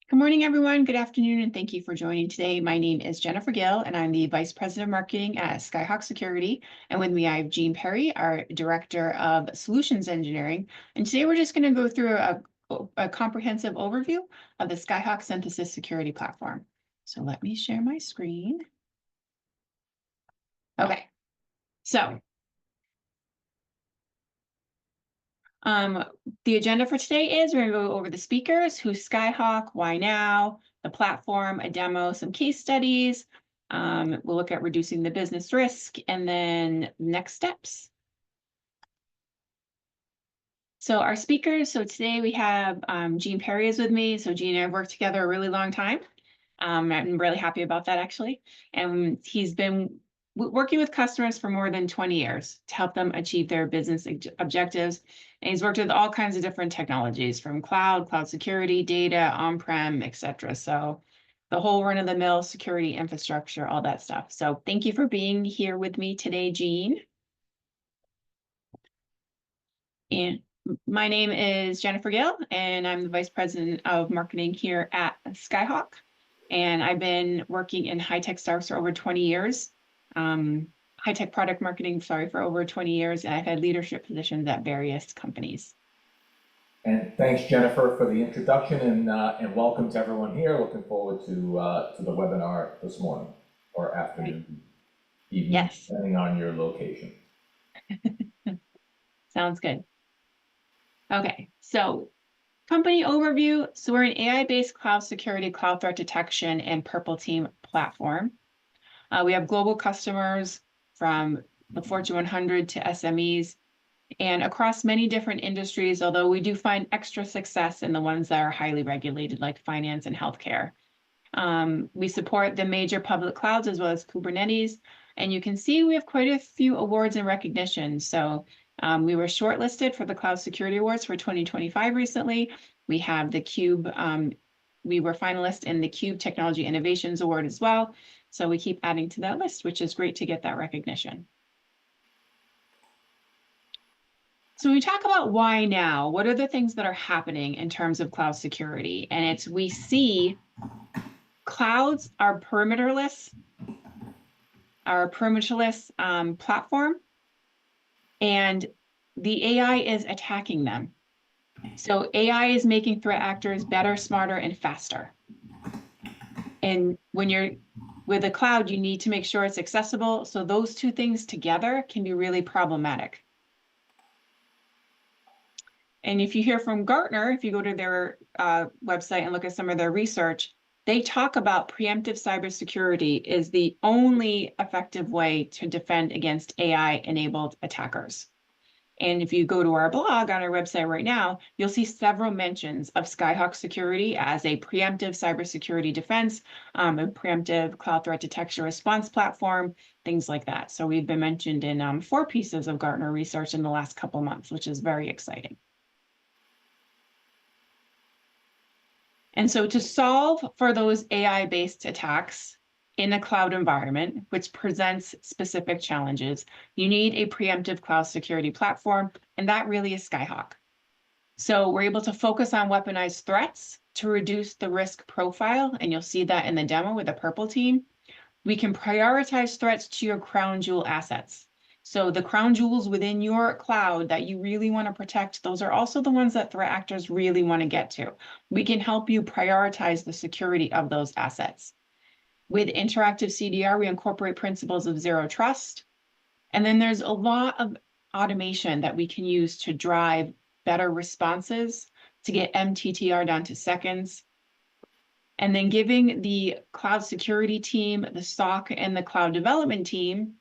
Good morning, everyone. Good afternoon, and thank you for joining today. My name is Jennifer Gill, and I'm the Vice President of Marketing at Skyhawk Security. And with me, I have Jean Perry, our Director of Solutions Engineering. And today we're just going to go through a comprehensive overview of the Skyhawk Synthesis Security Platform. So let me share my screen. Okay, so the agenda for today is we're going to go over the speakers, who's Skyhawk, why now, the platform, a demo, some case studies. We'll look at reducing the business risk and then next steps. So our speakers, so today we have Jean Perry is with me. So Jean and I have worked together a really long time. I'm really happy about that, actually. And he's been working with customers for more than 20 years to help them achieve their business objectives. And he's worked with all kinds of different technologies, from cloud security, data, on-prem, etc. So the whole run-of-the-mill security infrastructure, all that stuff. So thank you for being here with me today, Jean. And my name is Jennifer Gill, and I'm the Vice President of Marketing here at Skyhawk. And I've been working in high-tech startups for over 20 years, high-tech product marketing, for over 20 years, and I've had leadership positions at various companies. And thanks, Jennifer, for the introduction, and welcome to everyone here. Looking forward to the webinar this morning or afternoon, evening, Yes. depending on your location. Sounds good. Okay, so company overview. So we're an AI-based cloud security, cloud threat detection, and Purple Team platform. We have global customers from the Fortune 100 to SMEs and across many different industries, although we do find extra success in the ones that are highly regulated, like finance and healthcare. We support the major public clouds as well as Kubernetes. And you can see we have quite a few awards and recognitions. So we were shortlisted for the Cloud Security Awards for 2025 recently. We have the Cube, we were finalists in the Cube Technology Innovations Award as well. So we keep adding to that list, which is great to get that recognition. So when we talk about why now, what are the things that are happening in terms of cloud security? And it's, we see clouds are perimeterless platform, and the AI is attacking them. So AI is making threat actors better, smarter, and faster. And when you're with a cloud, you need to make sure it's accessible. So those two things together can be really problematic. And if you hear from Gartner, if you go to their website and look at some of their research, they talk about preemptive cybersecurity is the only effective way to defend against AI-enabled attackers. And if you go to our blog on our website right now, you'll see several mentions of Skyhawk Security as a preemptive cybersecurity defense, a preemptive cloud threat detection response platform, things like that. So we've been mentioned in 4 pieces of Gartner research in the last couple of months, which is very exciting. And so to solve for those AI-based attacks in a cloud environment, which presents specific challenges, you need a preemptive cloud security platform, and that really is Skyhawk. So we're able to focus on weaponized threats to reduce the risk profile, and you'll see that in the demo with the Purple Team. We can prioritize threats to your crown jewel assets. So the crown jewels within your cloud that you really want to protect, those are also the ones that threat actors really want to get to. We can help you prioritize the security of those assets. With Interactive CDR, we incorporate principles of zero trust. And then there's a lot of automation that we can use to drive better responses, to get MTTR down to seconds. And then giving the cloud security team, the SOC, and the cloud development team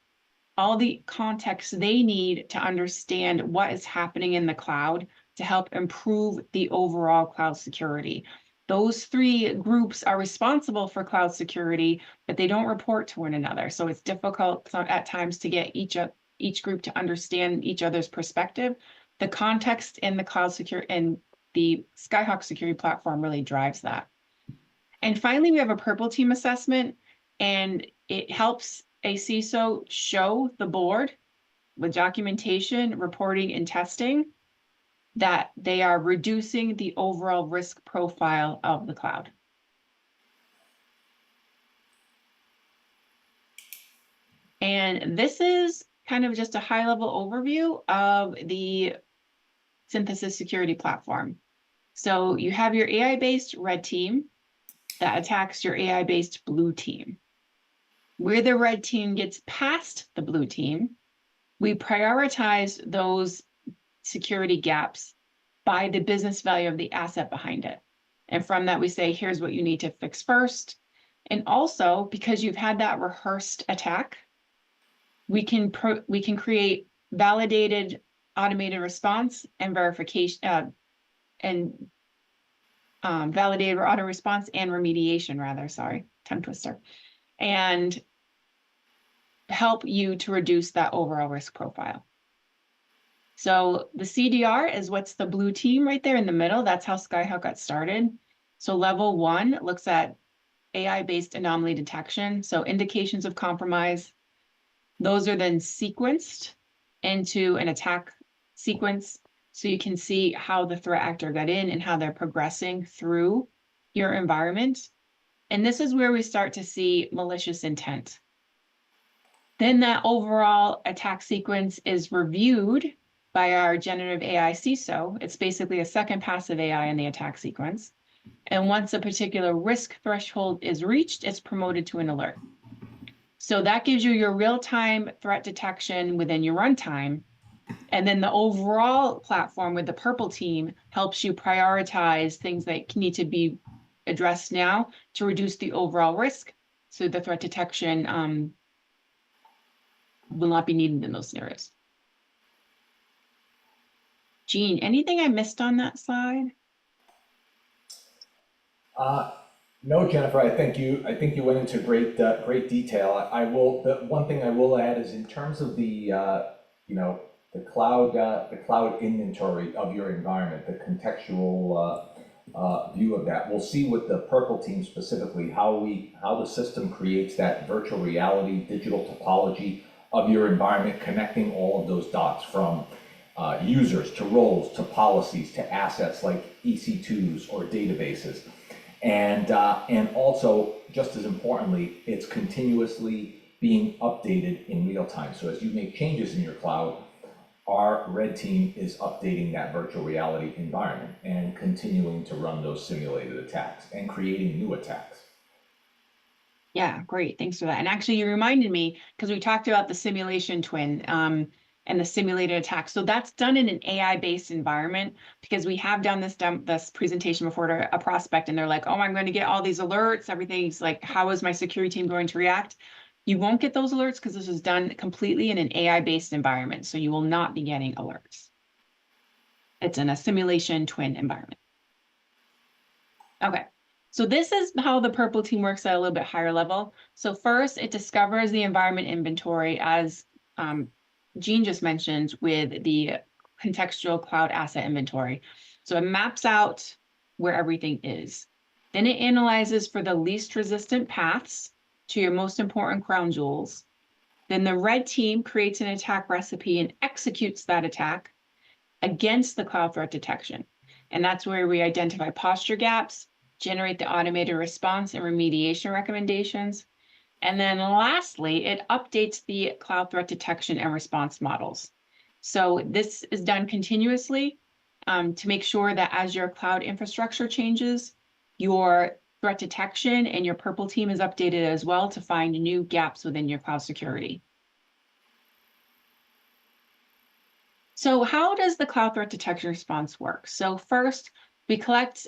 all the context they need to understand what is happening in the cloud to help improve the overall cloud security. Those 3 groups are responsible for cloud security, but they don't report to one another. So it's difficult at times to get each group to understand each other's perspective. The context in the cloud security and the Skyhawk security platform really drives that. And finally, we have a Purple Team assessment, and it helps a CISO show the board with documentation, reporting, and testing that they are reducing the overall risk profile of the cloud. And this is kind of just a high-level overview of the synthesis security platform. So you have your AI-based red team that attacks your AI-based blue team. Where the red team gets past the blue team, we prioritize those security gaps by the business value of the asset behind it. And from that, we say, here's what you need to fix first. And also, because you've had that rehearsed attack, we can create validated automated response and verification validated auto response and remediation, rather, sorry, tongue twister, and help you to reduce that overall risk profile. So the CDR is what's the blue team right there in the middle. That's how Skyhawk got started. So level 1 looks at AI-based anomaly detection. So indications of compromise. Those are then sequenced into an attack sequence. So you can see how the threat actor got in and how they're progressing through your environment. And this is where we start to see malicious intent. Then that overall attack sequence is reviewed by our generative AI CISO. It's basically a second pass of AI in the attack sequence. And once a particular risk threshold is reached, it's promoted to an alert. So that gives you your real-time threat detection within your runtime. And then the overall platform with the purple team helps you prioritize things that need to be addressed now to reduce the overall risk. So the threat detection will not be needed in those scenarios. Jean, anything I missed on that slide? No, Jennifer, I think you went into great detail. The one thing I will add is in terms of the the cloud inventory of your environment, the contextual view of that. We'll see with the purple team specifically how the system creates that virtual reality digital topology of your environment, connecting all of those dots from users to roles to policies to assets like EC2s or databases. And also, just as importantly, it's continuously being updated in real time. So as you make changes in your cloud, our red team is updating that virtual reality environment and continuing to run those simulated attacks and creating new attacks. Yeah, great. Thanks for that. And actually, you reminded me, because we talked about the simulation twin and the simulated attack. So that's done in an AI-based environment, because we have done this presentation before to a prospect, and they're like, oh, I'm going to get all these alerts. Everything's like, how is my security team going to react? You won't get those alerts because this is done completely in an AI-based environment. So you will not be getting alerts. It's in a simulation twin environment. Okay. So this is how the purple team works at a little bit higher level. So first, it discovers the environment inventory, as Jean just mentioned, with the contextual cloud asset inventory. So it maps out where everything is. Then it analyzes for the least resistant paths to your most important crown jewels. Then the red team creates an attack recipe and executes that attack against the cloud threat detection. And that's where we identify posture gaps, generate the automated response and remediation recommendations. And then lastly, it updates the cloud threat detection and response models. So this is done continuously to make sure that as your cloud infrastructure changes, your threat detection and your purple team is updated as well to find new gaps within your cloud security. So how does the cloud threat detection response work? So first, we collect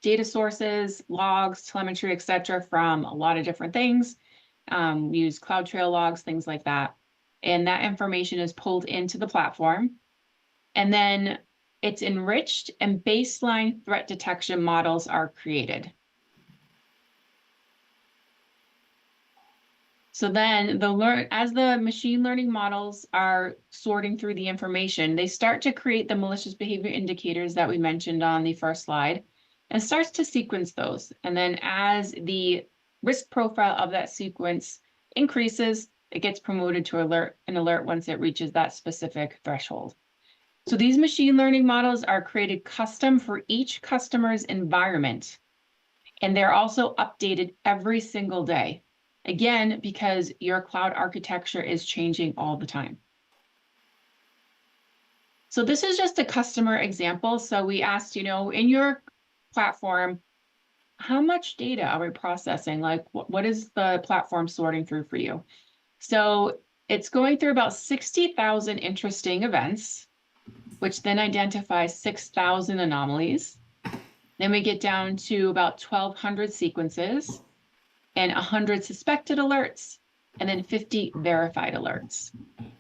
data sources, logs, telemetry, et cetera, from a lot of different things. We use CloudTrail logs, things like that. And that information is pulled into the platform. And then it's enriched and baseline threat detection models are created. So then as the machine learning models are sorting through the information, they start to create the malicious behavior indicators that we mentioned on the first slide, and starts to sequence those. And then as the risk profile of that sequence increases, it gets promoted to an alert once it reaches that specific threshold. So these machine learning models are created custom for each customer's environment, and they're also updated every single day. Again, because your cloud architecture is changing all the time. So this is just a customer example. So we asked, in your platform, how much data are we processing? Like, what is the platform sorting through for you? So it's going through about 60,000 interesting events, which then identifies 6,000 anomalies. Then we get down to about 1,200 sequences and 100 suspected alerts, and then 50 verified alerts.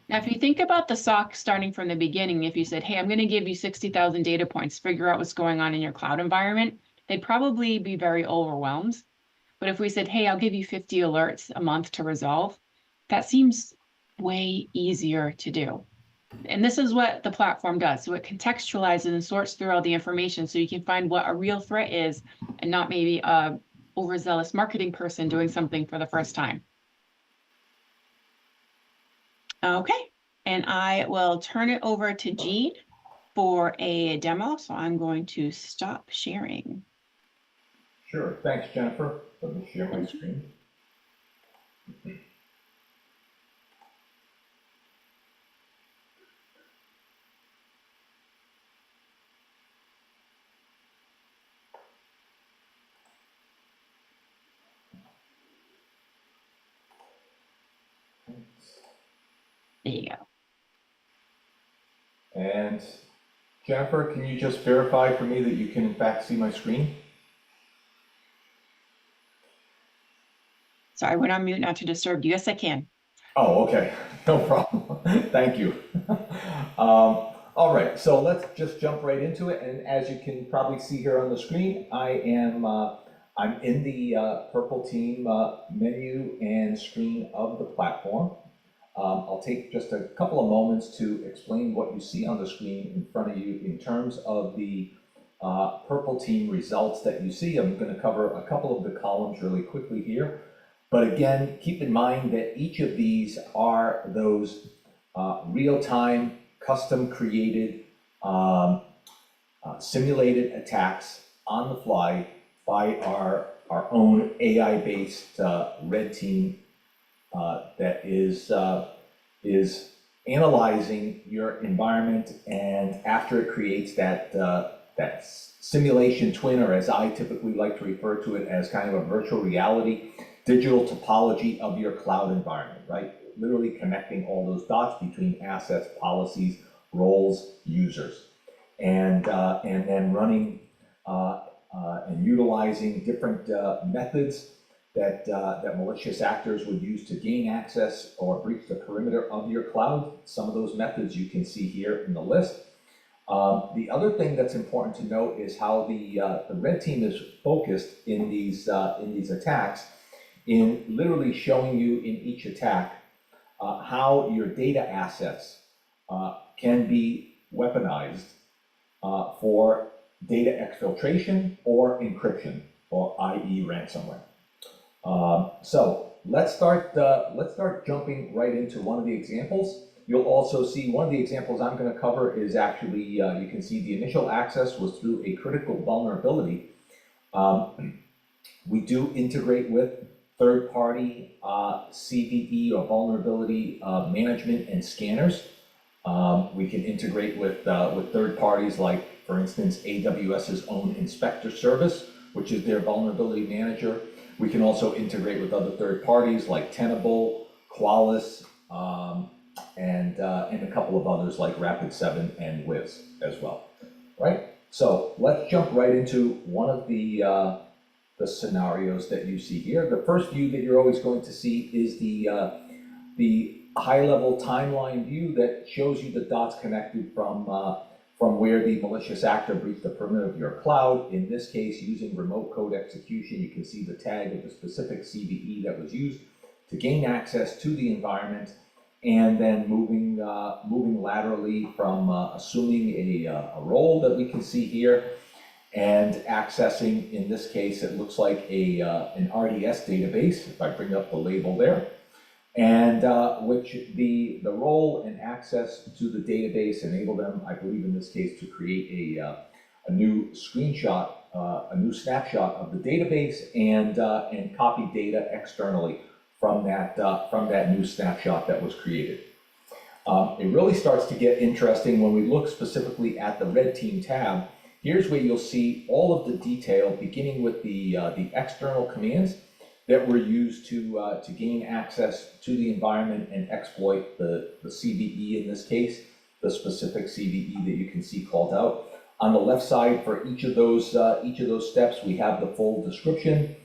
Now, if you think about the SOC starting from the beginning, if you said, hey, I'm going to give you 60,000 data points, figure out what's going on in your cloud environment, they'd probably be very overwhelmed. But if we said, hey, I'll give you 50 alerts a month to resolve, that seems way easier to do. And this is what the platform does. So it contextualizes and sorts through all the information so you can find what a real threat is and not maybe a overzealous marketing person doing something for the first time. Okay, and I will turn it over to Jean for a demo. So I'm going to stop sharing. Sure, thanks, Jennifer. Let me share my screen. There you go. And Jennifer, can you just verify for me that you can in fact see my screen? Sorry, I went on mute not to disturb you. Yes, I can. Oh, okay, no problem. Thank you. All right, so let's just jump right into it. And as you can probably see here on the screen, I'm in the purple team menu and screen of the platform. I'll take just a couple of moments to explain what you see on the screen in front of you in terms of the purple team results that you see. I'm going to cover a couple of the columns really quickly here. But again, keep in mind that each of these are those real-time, custom-created, simulated attacks on the fly by our own AI-based red team that is analyzing your environment, and after it creates that simulation twin, or as I typically like to refer to it as kind of a virtual reality digital topology of your cloud environment, right? Literally connecting all those dots between assets, policies, roles, users, and then running and utilizing different methods that malicious actors would use to gain access or breach the perimeter of your cloud. Some of those methods you can see here in the list. The other thing that's important to note is how the red team is focused in these attacks, in literally showing you in each attack how your data assets can be weaponized for data exfiltration or encryption, or i.e. ransomware. So let's start jumping right into one of the examples. You'll also see one of the examples I'm going to cover is actually, you can see the initial access was through a critical vulnerability. We do integrate with third-party CVE or vulnerability management and scanners. We can integrate with third parties like, for instance, AWS's own Inspector Service, which is their vulnerability manager. We can also integrate with other third parties like Tenable, Qualys, and a couple of others like Rapid7 and Wiz as well, right? So let's jump right into one of the scenarios that you see here. The first view that you're always going to see is the high-level timeline view that shows you the dots connected from where the malicious actor breached the perimeter of your cloud. In this case, using remote code execution, you can see the tag of the specific CVE that was used to gain access to the environment, and then moving laterally from assuming a role that we can see here, and accessing, in this case, it looks like an RDS database, if I bring up the label there, and which the role and access to the database enable them, I believe in this case, to create a new screenshot, a new snapshot of the database, and copy data externally from that new snapshot that was created. It really starts to get interesting when we look specifically at the red team tab. Here's where you'll see all of the detail, beginning with the external commands that were used to gain access to the environment and exploit the CVE in this case, the specific CVE that you can see called out. On the left side, for each of those steps, we have the full description,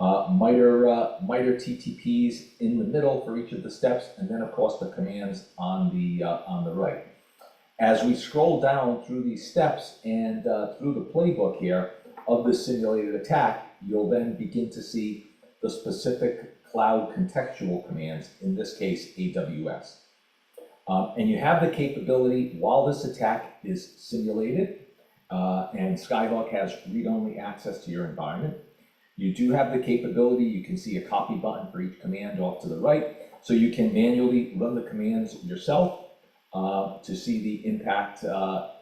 MITRE TTPs in the middle for each of the steps, and then of course the commands on the right. As we scroll down through these steps and through the playbook here of this simulated attack, you'll then begin to see the specific cloud contextual commands, in this case AWS. And you have the capability, while this attack is simulated, and Skyhawk has read-only access to your environment, you do have the capability, you can see a copy button for each command off to the right, so you can manually run the commands yourself to see the impact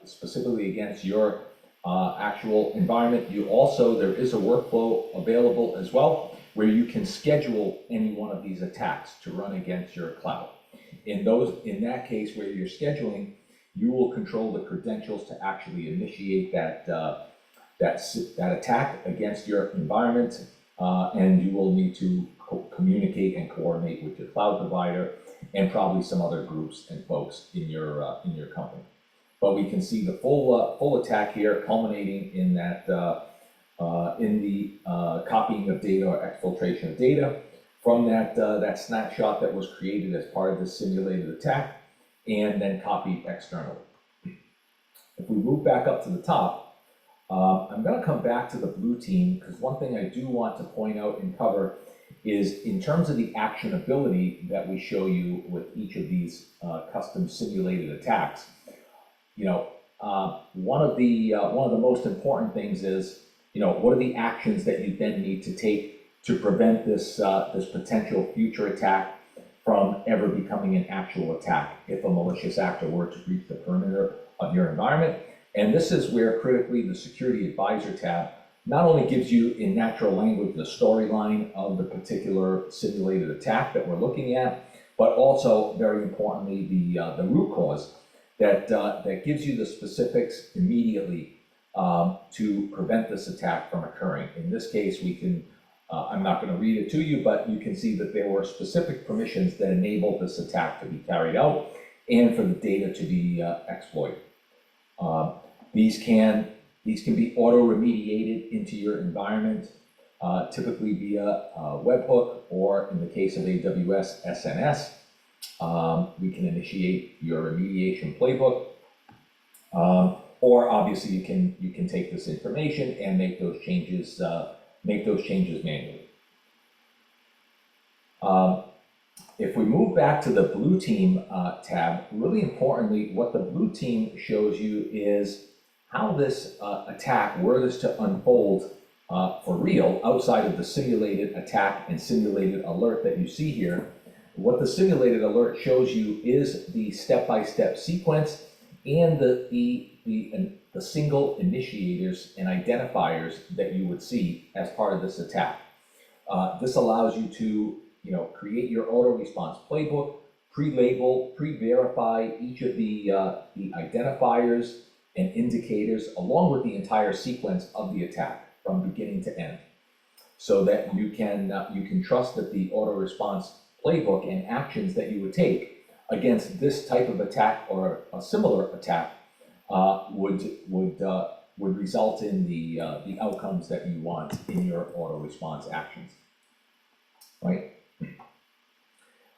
specifically against your actual environment. There is a workflow available as well, where you can schedule any one of these attacks to run against your cloud. In that case where you're scheduling, you will control the credentials to actually initiate that attack against your environment, and you will need to communicate and coordinate with your cloud provider and probably some other groups and folks in your company. But we can see the full attack here, culminating in that in the copying of data or exfiltration of data from that snapshot that was created as part of the simulated attack, and then copied externally. If we move back up to the top, I'm going to come back to the blue team, because one thing I do want to point out and cover is in terms of the actionability that we show you with each of these custom simulated attacks. One of the most important things is, what are the actions that you then need to take to prevent this potential future attack from ever becoming an actual attack if a malicious actor were to breach the perimeter of your environment. And this is where critically the Security Advisor tab not only gives you in natural language the storyline of the particular simulated attack that we're looking at, but also, very importantly, the root cause that gives you the specifics immediately to prevent this attack from occurring. In this case, we can, I'm not going to read it to you, but you can see that there were specific permissions that enabled this attack to be carried out and for the data to be exploited. These can be auto-remediated into your environment, typically via webhook, or in the case of AWS, SNS. We can initiate your remediation playbook, or obviously you can take this information and make those changes manually. If we move back to the blue team tab, really importantly, what the blue team shows you is how this attack, were this to unfold for real, outside of the simulated attack and simulated alert that you see here. What the simulated alert shows you is the step-by-step sequence and the single initiators and identifiers that you would see as part of this attack. This allows you to create your auto response playbook, pre-label, pre-verify each of the identifiers and indicators, along with the entire sequence of the attack from beginning to end, so that you can trust that the auto response playbook and actions that you would take against this type of attack or a similar attack would result in the outcomes that you want in your auto response actions, right?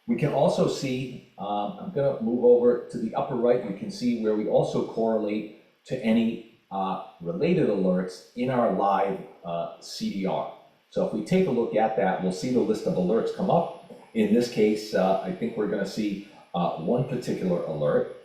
We can also see, I'm going to move over to the upper right, you can see where we also correlate to any related alerts in our live CDR. So if we take a look at that, we'll see the list of alerts come up. In this case, I think we're going to see one particular alert.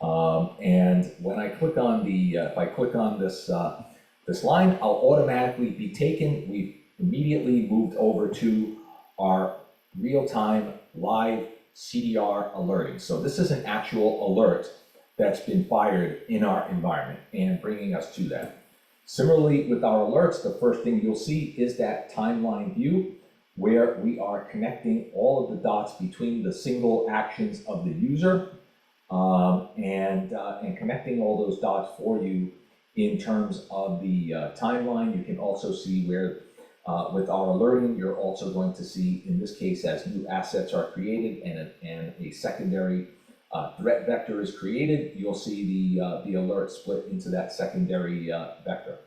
And when I click on if I click on this line, I'll automatically be taken. We've immediately moved over to our real-time live CDR alerting. So this is an actual alert that's been fired in our environment and bringing us to that. Similarly, with our alerts, the first thing you'll see is that timeline view where we are connecting all of the dots between the single actions of the user, and connecting all those dots for you in terms of the timeline. You can also see where, with our alerting, you're also going to see, in this case, as new assets are created and a secondary threat vector is created, you'll see the alert split into that secondary vector.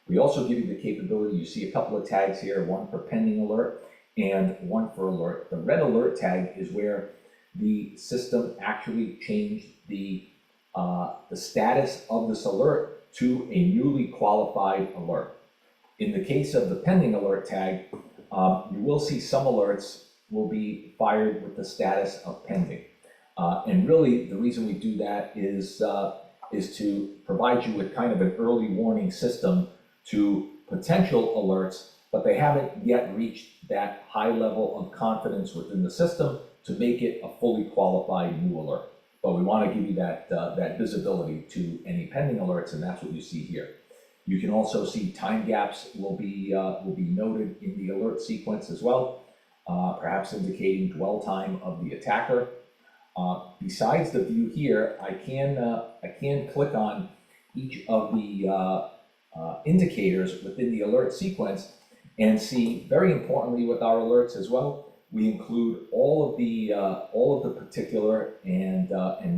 We also give you the capability, you see a couple of tags here, one for pending alert and one for alert. The red alert tag is where the system actually changed the status of this alert to a newly qualified alert. In the case of the pending alert tag, you will see some alerts will be fired with the status of pending. And really, the reason we do that is to provide you with kind of an early warning system to potential alerts, but they haven't yet reached that high level of confidence within the system to make it a fully qualified new alert. But we want to give you that visibility to any pending alerts, and that's what you see here. You can also see time gaps will be noted in the alert sequence as well, perhaps indicating dwell time of the attacker. Besides the view here, I can click on each of the indicators within the alert sequence and see, very importantly with our alerts as well, we include all of the particular and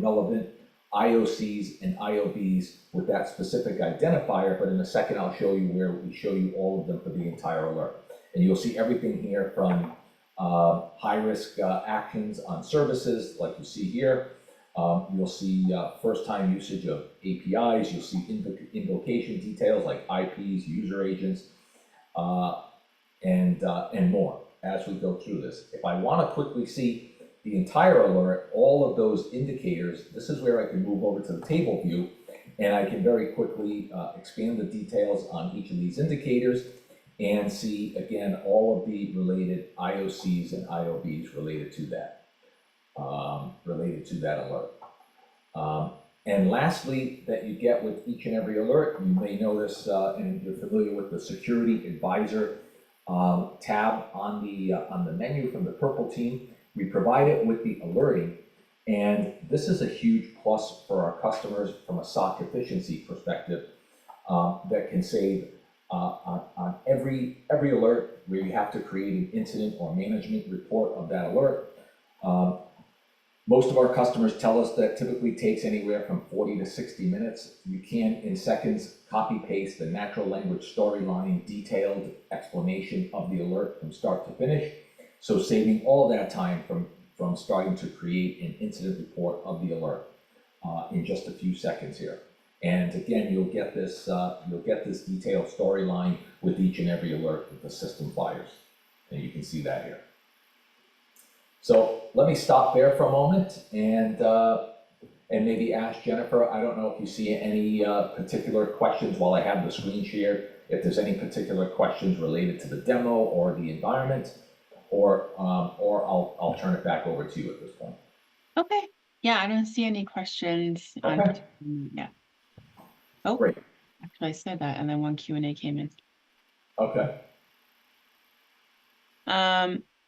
relevant IOCs and IOBs with that specific identifier, but in a second I'll show you where we show you all of them for the entire alert. And you'll see everything here from high-risk actions on services, like you see here. You'll see first-time usage of APIs. You'll see invocation details like IPs, user agents, and more as we go through this. If I want to quickly see the entire alert, all of those indicators, this is where I can move over to the table view, and I can very quickly expand the details on each of these indicators and see, again, all of the related IOCs and IOBs related to that alert. And lastly, that you get with each and every alert, you may notice, and you're familiar with the Security Advisor tab on the menu from the purple team. We provide it with the alerting, and this is a huge plus for our customers from a SOC efficiency perspective, that can save on every alert where you have to create an incident or management report of that alert. Most of our customers tell us that typically takes anywhere from 40 to 60 minutes. You can, in seconds, copy paste the natural language storyline, detailed explanation of the alert from start to finish. So saving all that time from starting to create an incident report of the alert in just a few seconds here. And again, you'll get this detailed storyline with each and every alert that the system fires. And you can see that here. So let me stop there for a moment and maybe ask Jennifer, I don't know if you see any particular questions while I have the screen shared, if there's any particular questions related to the demo or the environment, or I'll turn it back over to you at this point. Okay. Yeah, I don't see any questions on. Okay. Yeah. Oh, Great. actually I said that and then one Q&A came in. Okay.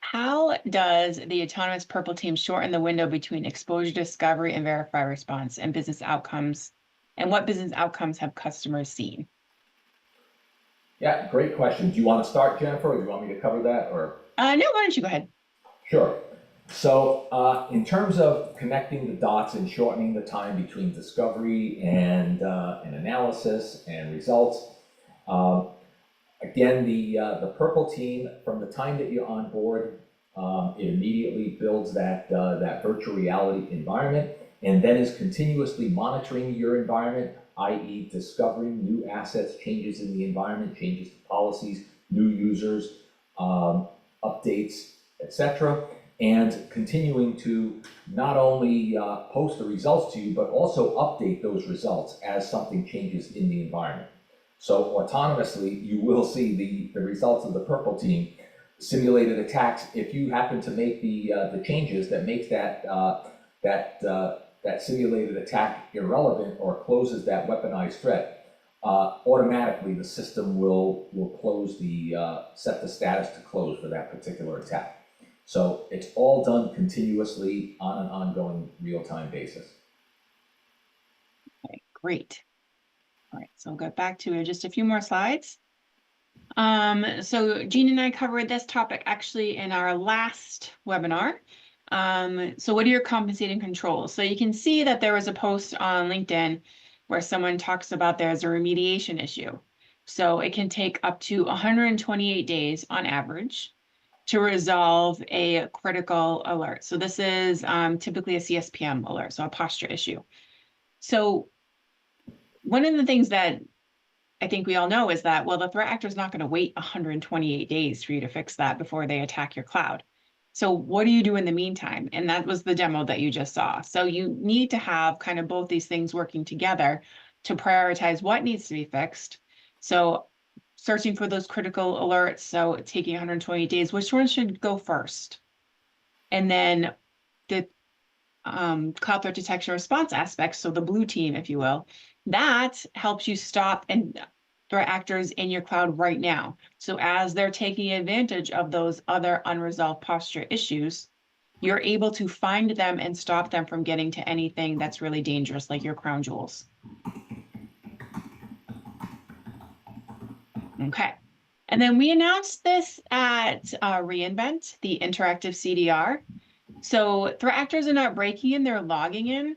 How does the autonomous purple team shorten the window between exposure discovery and verify response and business outcomes? And what business outcomes have customers seen? Yeah, great question. Do you want to start, Jennifer, or do you want me to cover that, or? No, why don't you go ahead? Sure. So in terms of connecting the dots and shortening the time between discovery and analysis and results, again, the purple team, from the time that you're on board, it immediately builds that virtual reality environment, and then is continuously monitoring your environment, i.e. discovering new assets, changes in the environment, changes to policies, new users, updates, etc., and continuing to not only post the results to you, but also update those results as something changes in the environment. So autonomously, you will see the results of the purple team, simulated attacks. If you happen to make the changes that makes that simulated attack irrelevant or closes that weaponized threat, automatically the system will close set the status to close for that particular attack. So it's all done continuously on an ongoing real-time basis. Okay, great. All right, so I'll get back to just a few more slides. So Jean and I covered this topic actually in our last webinar. So what are your compensating controls? So you can see that there was a post on LinkedIn where someone talks about there's a remediation issue. So it can take up to 128 days on average to resolve a critical alert. So this is typically a CSPM alert, so a posture issue. So one of the things that I think we all know is that, well, the threat actor is not going to wait 128 days for you to fix that before they attack your cloud. So what do you do in the meantime? And that was the demo that you just saw. So you need to have kind of both these things working together to prioritize what needs to be fixed. So searching for those critical alerts, so taking 120 days, which one should go first? And then the cloud threat detection response aspects, so the blue team, if you will, that helps you stop and threat actors in your cloud right now. So as they're taking advantage of those other unresolved posture issues, you're able to find them and stop them from getting to anything that's really dangerous, like your crown jewels. Okay. And then we announced this at reInvent, the interactive CDR. So threat actors are not breaking in, they're logging in.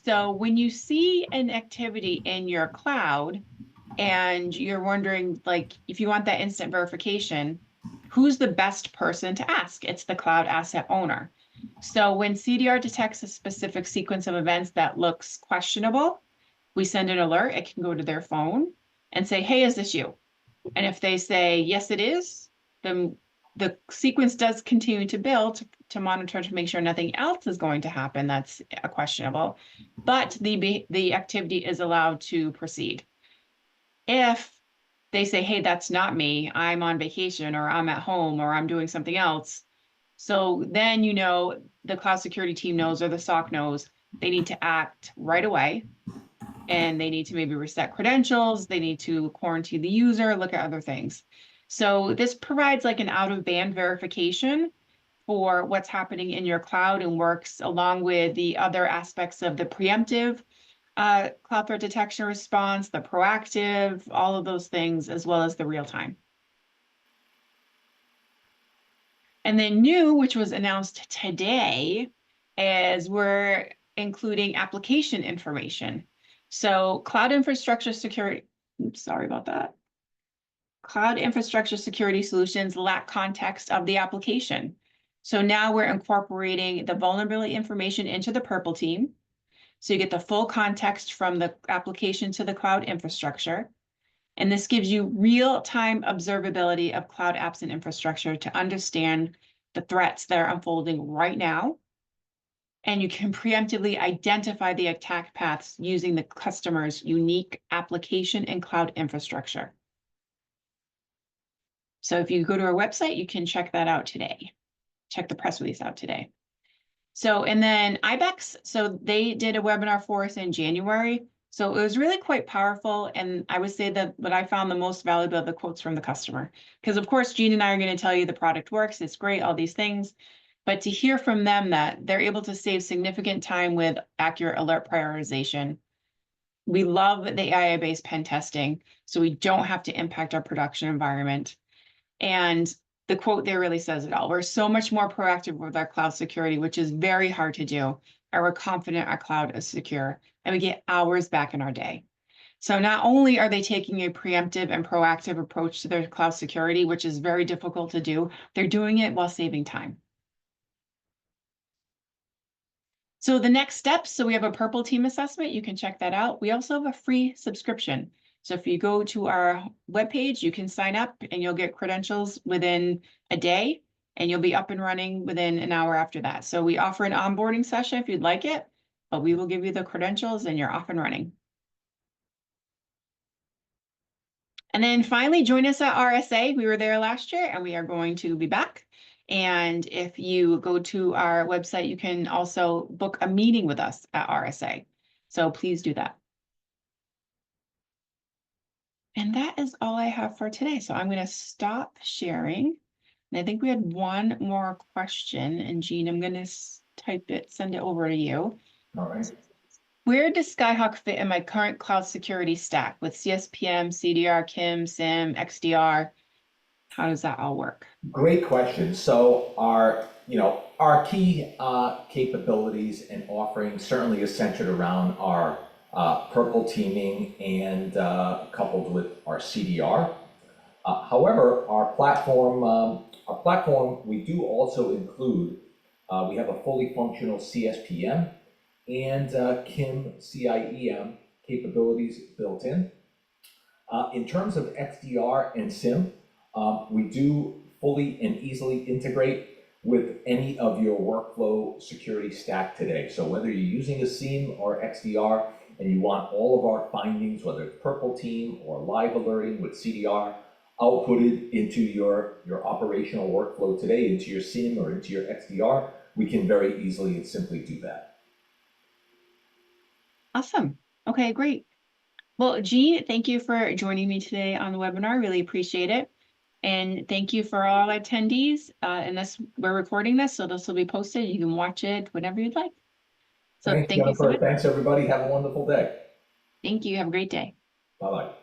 So when you see an activity in your cloud and you're wondering, like, if you want that instant verification, who's the best person to ask? It's the cloud asset owner. So when CDR detects a specific sequence of events that looks questionable, we send an alert. It can go to their phone and say, hey, is this you? And if they say, yes, it is, then the sequence does continue to build to monitor to make sure nothing else is going to happen that's questionable, but the activity is allowed to proceed. If they say, hey, that's not me, I'm on vacation or I'm at home or I'm doing something else, so then you know the cloud security team knows or the SOC knows they need to act right away, and they need to maybe reset credentials, they need to quarantine the user, look at other things. So this provides like an out-of-band verification for what's happening in your cloud and works along with the other aspects of the preemptive cloud threat detection response, the proactive, all of those things, as well as the real-time. And then new, which was announced today, is we're including application information. So cloud infrastructure security, oops, sorry about that. Cloud infrastructure security solutions lack context of the application. So now we're incorporating the vulnerability information into the purple team. So you get the full context from the application to the cloud infrastructure. And this gives you real-time observability of cloud apps and infrastructure to understand the threats that are unfolding right now. And you can preemptively identify the attack paths using the customer's unique application and cloud infrastructure. So if you go to our website, you can check that out today. Check the press release out today. So, and then IBEX, so they did a webinar for us in January. So it was really quite powerful. And I would say that what I found the most valuable are the quotes from the customer. Because of course, Jean and I are going to tell you the product works, it's great, all these things. But to hear from them that they're able to save significant time with accurate alert prioritization. We love the AI-based pen testing, so we don't have to impact our production environment. And the quote there really says it all. We're so much more proactive with our cloud security, which is very hard to do. And we're confident our cloud is secure, and we get hours back in our day. So not only are they taking a preemptive and proactive approach to their cloud security, which is very difficult to do, they're doing it while saving time. So the next steps, so we have a purple team assessment. You can check that out. We also have a free subscription. So if you go to our webpage, you can sign up and you'll get credentials within a day, and you'll be up and running within an hour after that. So we offer an onboarding session if you'd like it, but we will give you the credentials and you're off and running. And then finally, join us at RSA. We were there last year and we are going to be back. And if you go to our website, you can also book a meeting with us at RSA. So please do that. And that is all I have for today. So I'm going to stop sharing. And I think we had one more question. And Jean, I'm going to type it, send it over to you. All right. Where does Skyhawk fit in my current cloud security stack with CSPM, CDR, KIM, SIM, XDR? How does that all work? Great question. So our key capabilities and offerings certainly is centered around our purple teaming and coupled with our CDR. However, our platform, we do also include, we have a fully functional CSPM and KIM CIEM capabilities built in. In terms of XDR and SIM, we do fully and easily integrate with any of your workflow security stack today. So whether you're using a SIEM or XDR and you want all of our findings, whether it's Purple Team or live alerting with CDR, outputted into your operational workflow today, into your SIEM or into your XDR, we can very easily and simply do that. Awesome. Okay, great. Well, Jean, thank you for joining me today on the webinar. Really appreciate it. And thank you for all attendees. And we're recording this, so this will be posted. You can watch it whenever you'd like. So Thanks, thank you so Jennifer. much. Thanks, everybody. Have a wonderful day. Thank you. Have a great day. Bye-bye.